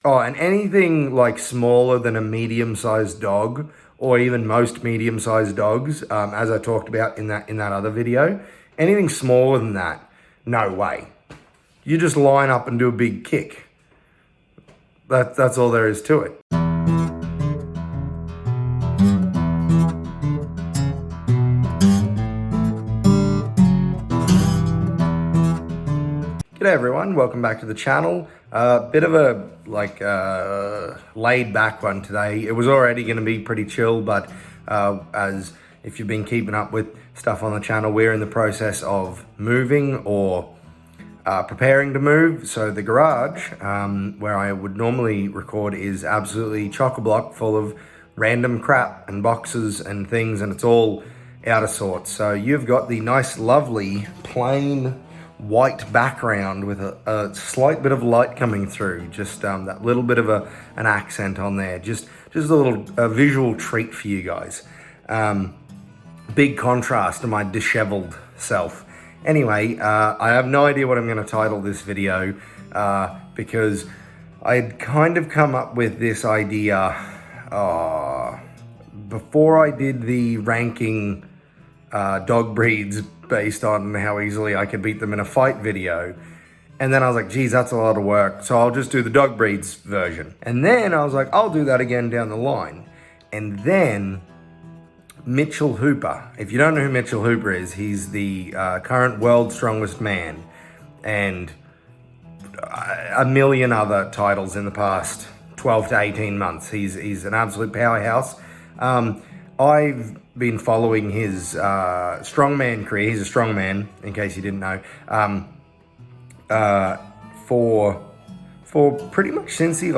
Oh, and anything like smaller than a medium-sized dog, or even most medium-sized dogs, as I talked about in that other video, anything smaller than that, no way. You just line up and do a big kick. That's all there is to it. G'day everyone, welcome back to the channel. Bit of a laid back one today. It was already going to be pretty chill, but as if you've been keeping up with stuff on the channel, we're in the process of moving or preparing to move. So the garage, where I would normally record, is absolutely chock-a-block full of random crap and boxes and things, and it's all out of sorts. So you've got the nice, lovely, plain white background with a slight bit of light coming through, just that little bit of an accent on there, just a little visual treat for you guys. Big contrast to my disheveled self. Anyway, I have no idea what I'm going to title this video because I'd kind of come up with this idea before I did the ranking dog breeds based on how easily I could beat them in a fight video. And then I was like, geez, that's a lot of work, so I'll just do the dog breeds version. And then I was like, I'll do that again down the line. And then Mitchell Hooper. If you don't know who Mitchell Hooper is, he's the current world's strongest man and a million other titles in the past 12 to 18 months. He's an absolute powerhouse. I've been following his strongman career. He's a strongman, in case you didn't know, for pretty much since he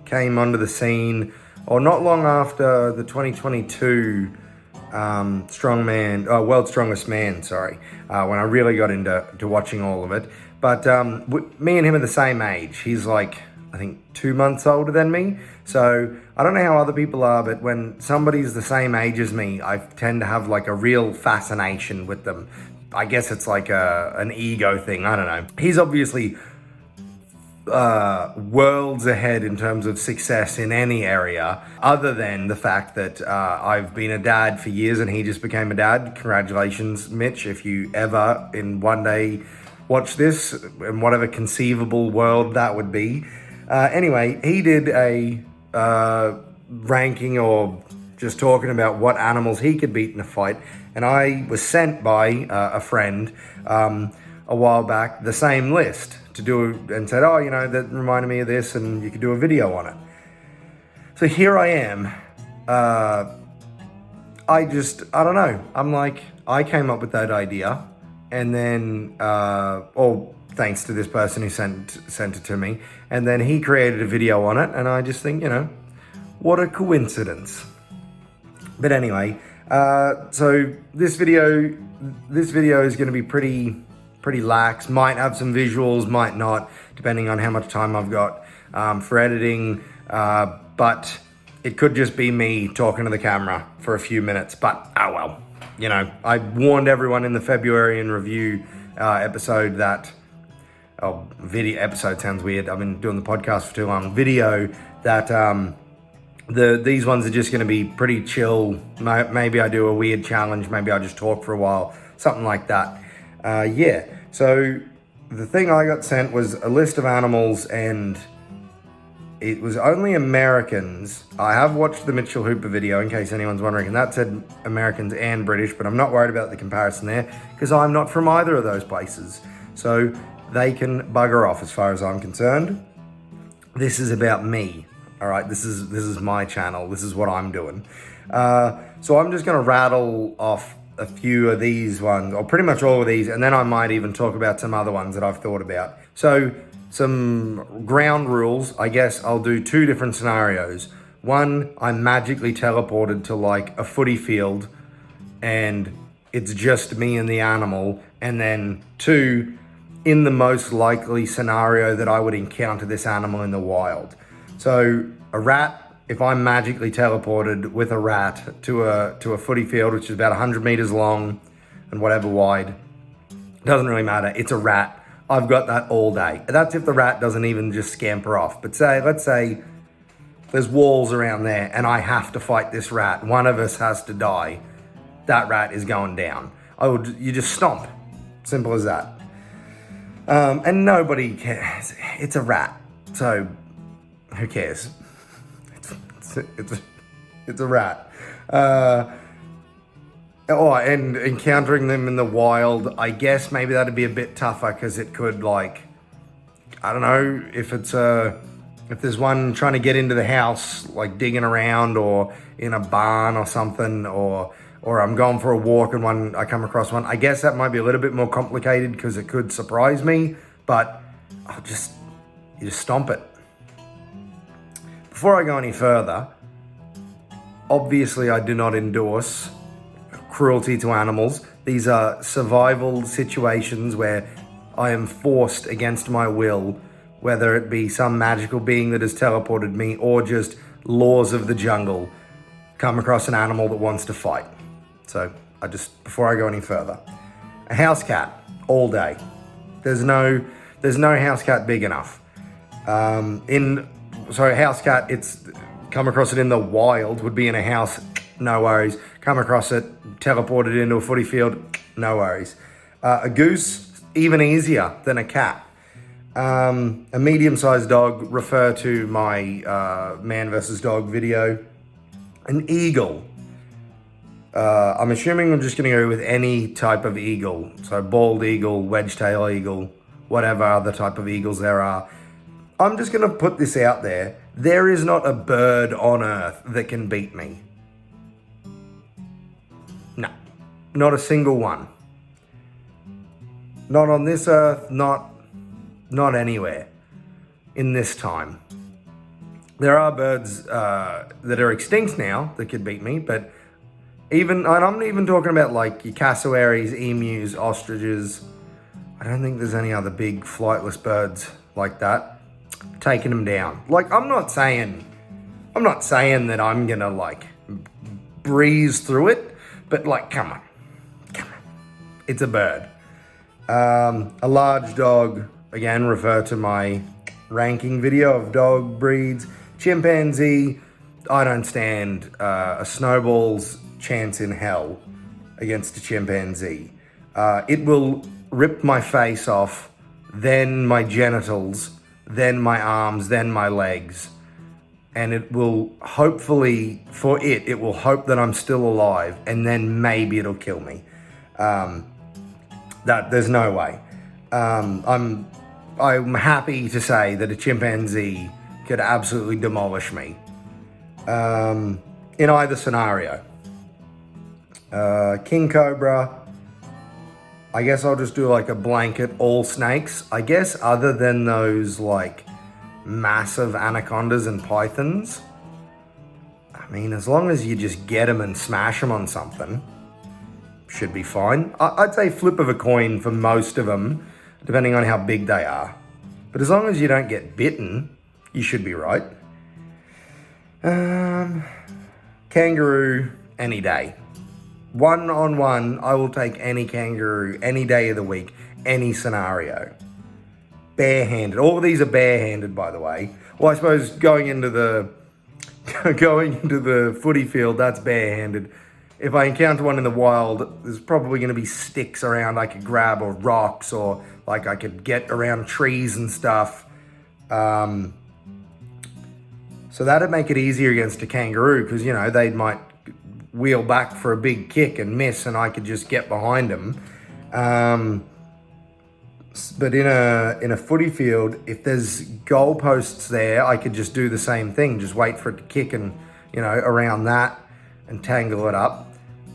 came onto the scene, or not long after the 2022 World's Strongest Man, when I really got into watching all of it. But me and him are the same age. He's I think 2 months older than me. So I don't know how other people are, but when somebody's the same age as me, I tend to have a real fascination with them. I guess it's an ego thing. I don't know. He's obviously worlds ahead in terms of success in any area, other than the fact that I've been a dad for years and he just became a dad. Congratulations, Mitch, if you ever in one day watch this, in whatever conceivable world that would be. Anyway, he did a ranking, or just talking about what animals he could beat in a fight, and I was sent by a friend a while back the same list to do, and said, oh, that reminded me of this, and you could do a video on it. So here I am. I don't know. I'm I came up with that idea, and then, thanks to this person who sent it to me, and then he created a video on it, and I just think, what a coincidence. But anyway, so this video is going to be pretty lax. Might have some visuals, might not, depending on how much time I've got for editing. But it could just be me talking to the camera for a few minutes. But oh well, I warned everyone in the February in review episode that. Oh, video episode sounds weird. I've been doing the podcast for too long. Video that these ones are just going to be pretty chill. Maybe I do a weird challenge. Maybe I just talk for a while, something like that. Yeah. So the thing I got sent was a list of animals, and it was only Americans. I have watched the Mitchell Hooper video, in case anyone's wondering, and that said Americans and British, but I'm not worried about the comparison there because I'm not from either of those places. So they can bugger off as far as I'm concerned. This is about me, all right? This is my channel. This is what I'm doing. So I'm just gonna rattle off a few of these ones, or pretty much all of these, and then I might even talk about some other ones that I've thought about. So some ground rules. I guess I'll do two different scenarios. One, I'm magically teleported to a footy field, and it's just me and the animal. And then two, in the most likely scenario that I would encounter this animal in the wild. So a rat, if I'm magically teleported with a rat to a footy field, which is about 100 meters long and whatever wide, doesn't really matter. It's a rat. I've got that all day. That's if the rat doesn't even just scamper off. But let's say there's walls around there and I have to fight this rat. One of us has to die. That rat is going down. You just stomp. Simple as that. And nobody cares. It's a rat. So who cares? It's a rat. And encountering them in the wild, I guess maybe that'd be a bit tougher because it could, like, I don't know, if there's one trying to get into the house, like digging around or in a barn or something, or I'm going for a walk and I come across one. I guess that might be a little bit more complicated because it could surprise me, but you just stomp it. Before I go any further, obviously I do not endorse cruelty to animals. These are survival situations where I am forced against my will, whether it be some magical being that has teleported me or just laws of the jungle, come across an animal that wants to fight. So before I go any further, a house cat all day. There's no house cat big enough. House cat, it's come across it in the wild, would be in a house, no worries. Come across it, teleport it into a footy field, no worries. A goose, even easier than a cat. A medium-sized dog, refer to my man versus dog video. An eagle. I'm assuming I'm just going to go with any type of eagle. So bald eagle, wedge-tail eagle, whatever other type of eagles there are. I'm just going to put this out there. There is not a bird on earth that can beat me. No, not a single one. Not on this earth, not anywhere in this time. There are birds that are extinct now that could beat me, but and I'm even talking about like your cassowaries, emus, ostriches. I don't think there's any other big flightless birds like that. Taking them down. Like, I'm not saying that I'm gonna like breeze through it, but like, come on. It's a bird. A large dog, again, refer to my ranking video of dog breeds. Chimpanzee, I don't stand a snowball's chance in hell against a chimpanzee. It will rip my face off, then my genitals, then my arms, then my legs. And it will hopefully, it will hope that I'm still alive, and then maybe it'll kill me. There's no way. I'm happy to say that a chimpanzee could absolutely demolish me. In either scenario. King cobra, I guess I'll just do like a blanket all snakes. I guess other than those like massive anacondas and pythons. I mean, as long as you just get them and smash them on something, should be fine. I'd say flip of a coin for most of them, depending on how big they are. But as long as you don't get bitten, you should be right. Kangaroo, any day. One-on-one, I will take any kangaroo, any day of the week, any scenario. Barehanded. All of these are barehanded, by the way. Well, I suppose going into the footy field, that's barehanded. If I encounter one in the wild, there's probably going to be sticks around I could grab, or rocks, or like I could get around trees and stuff. So that'd make it easier against a kangaroo because, you know, they might wheel back for a big kick and miss, and I could just get behind them. But in a footy field, if there's goalposts there, I could just do the same thing. Just wait for it to kick and, you know, around that and tangle it up.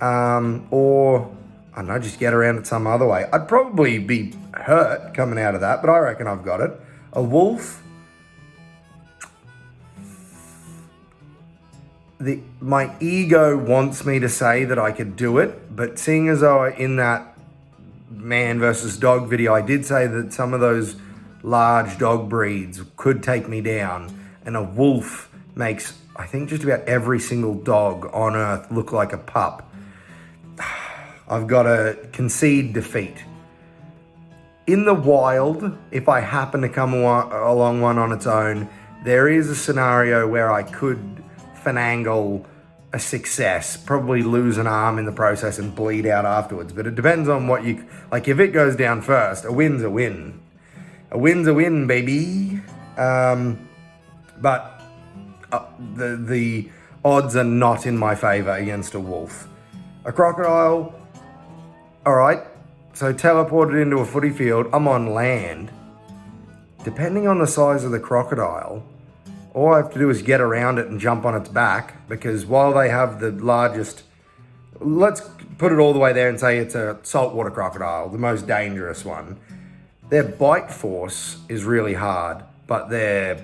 Or, I don't know, just get around it some other way. I'd probably be hurt coming out of that, but I reckon I've got it. A wolf. My ego wants me to say that I could do it, but seeing as though in that man versus dog video, I did say that some of those large dog breeds could take me down, and a wolf makes, I think, just about every single dog on earth look like a pup. I've got to concede defeat. In the wild, if I happen to come along one on its own, there is a scenario where I could finagle a success, probably lose an arm in the process and bleed out afterwards. But it depends on what you, like if it goes down first, a win's a win. A win's a win, baby. But the odds are not in my favor against a wolf. A crocodile, all right, so teleported into a footy field, I'm on land. Depending on the size of the crocodile, all I have to do is get around it and jump on its back, because while they have the largest, let's put it all the way there and say it's a saltwater crocodile, the most dangerous one. Their bite force is really hard, but their,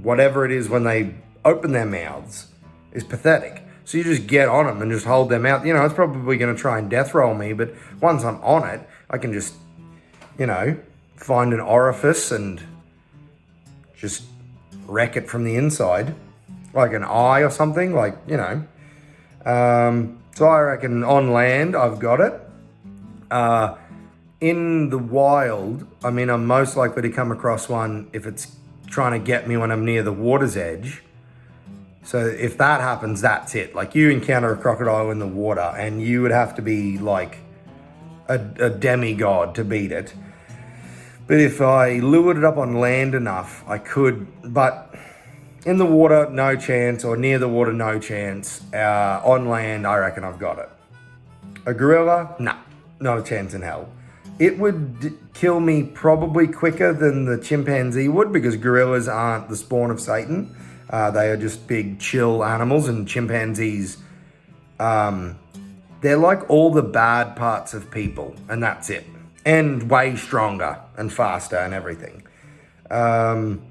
whatever it is when they open their mouths is pathetic. So you just get on them and just hold them out. You know, it's probably going to try and death roll me, but once I'm on it, I can just, you know, find an orifice and just wreck it from the inside, like an eye or something, like, you know. So I reckon on land, I've got it. In the wild, I mean, I'm most likely to come across one if it's trying to get me when I'm near the water's edge. So if that happens, that's it. Like you encounter a crocodile in the water and you would have to be like a demigod to beat it. But if I lured it up on land enough, I could. But in the water, no chance, or near the water, no chance. On land, I reckon I've got it. A gorilla? Nah, not a chance in hell. It would kill me probably quicker than the chimpanzee would, because gorillas aren't the spawn of Satan. They are just big, chill animals, and chimpanzees, they're like all the bad parts of people, and that's it. And way stronger and faster and everything. An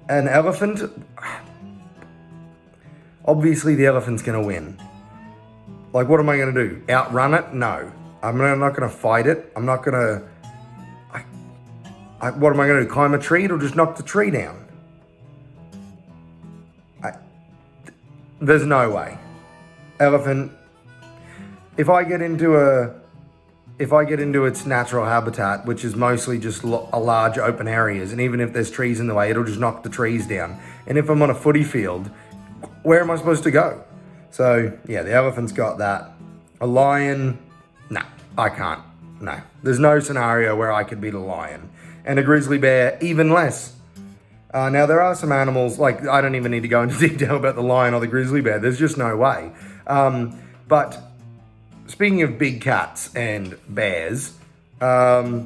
elephant, obviously the elephant's going to win. Like, what am I going to do? Outrun it? No. I'm not going to fight it. I'm not going to... what am I going to do? Climb a tree? It'll just knock the tree down. There's no way. Elephant, if I get into its natural habitat, which is mostly just a large open areas, and even if there's trees in the way, it'll just knock the trees down. And if I'm on a footy field, where am I supposed to go? So yeah, the elephant's got that. A lion, nah, I can't. No, there's no scenario where I could beat a lion. And a grizzly bear, even less. Now, there are some animals, like, I don't even need to go into detail about the lion or the grizzly bear. There's just no way. But speaking of big cats and bears, a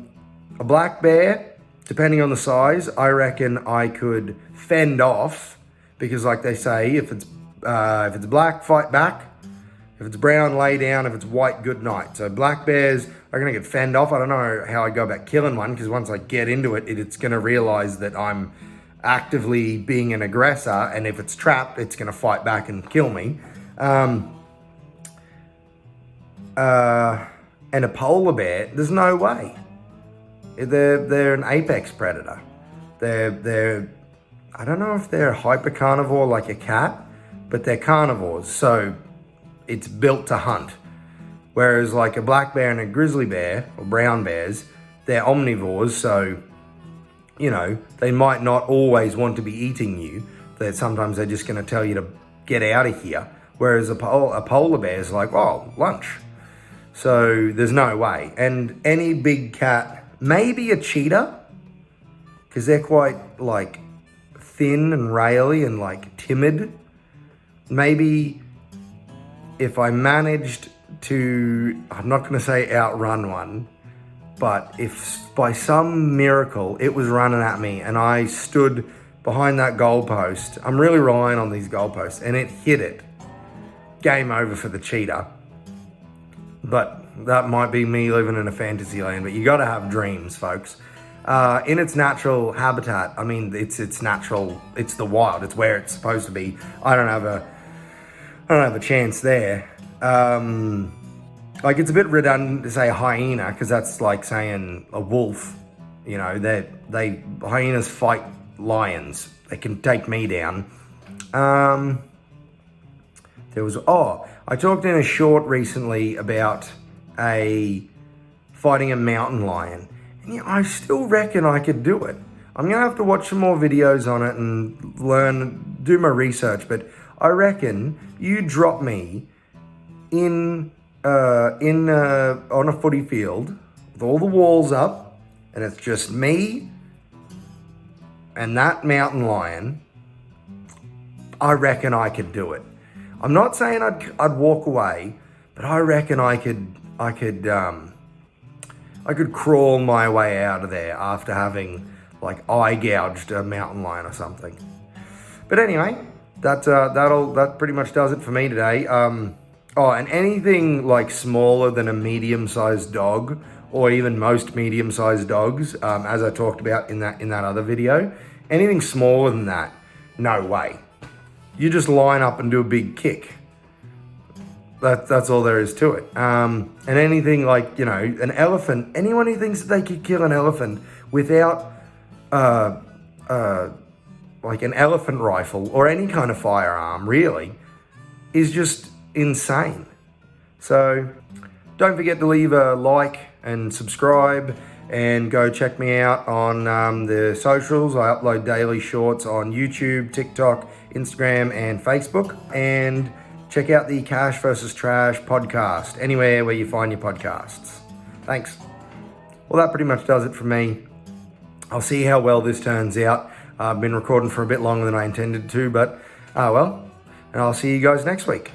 black bear, depending on the size, I reckon I could fend off, because like they say, if it's black, fight back. If it's brown, lay down. If it's white, good night. So black bears are going to get fend off. I don't know how I go about killing one, because once I get into it, it's going to realize that I'm actively being an aggressor, and if it's trapped, it's going to fight back and kill me. And a polar bear, there's no way. They're an apex predator. They're I don't know if they're a hyper carnivore like a cat, but they're carnivores, so it's built to hunt. Whereas like a black bear and a grizzly bear, or brown bears, they're omnivores, so you know, they might not always want to be eating you. Sometimes they're just going to tell you to get out of here. Whereas a polar bear is like, oh, lunch. So there's no way. And any big cat, maybe a cheetah, because they're quite like thin and raily and like timid. Maybe if I managed to, I'm not going to say outrun one, but if by some miracle it was running at me and I stood behind that goalpost, I'm really relying on these goalposts, and it hit it, game over for the cheetah. But that might be me living in a fantasy land, but you got to have dreams, folks. In its natural habitat, I mean, it's natural, it's the wild, it's where it's supposed to be. I don't have a chance there. Like, it's a bit redundant to say hyena, because that's like saying a wolf. You know, hyenas fight lions. They can take me down. I talked in a short recently about a fighting a mountain lion. And yeah, I still reckon I could do it. I'm going to have to watch some more videos on it and learn, do my research, but I reckon you drop me on a footy field with all the walls up, and it's just me and that mountain lion. I reckon I could do it. I'm not saying I'd walk away, but I reckon I could crawl my way out of there after having like eye gouged a mountain lion or something. But anyway, that pretty much does it for me today. And anything like smaller than a medium-sized dog, or even most medium-sized dogs, as I talked about in that other video, anything smaller than that, no way. You just line up and do a big kick. That's all there is to it. And anything like, an elephant, anyone who thinks that they could kill an elephant without like an elephant rifle or any kind of firearm, really, is just insane. So don't forget to leave a like and subscribe, and go check me out on the socials. I upload daily shorts on YouTube, TikTok, Instagram, and Facebook. And check out the Cash vs. Trash podcast, anywhere where you find your podcasts. Thanks. Well, that pretty much does it for me. I'll see how well this turns out. I've been recording for a bit longer than I intended to, but well, and I'll see you guys next week.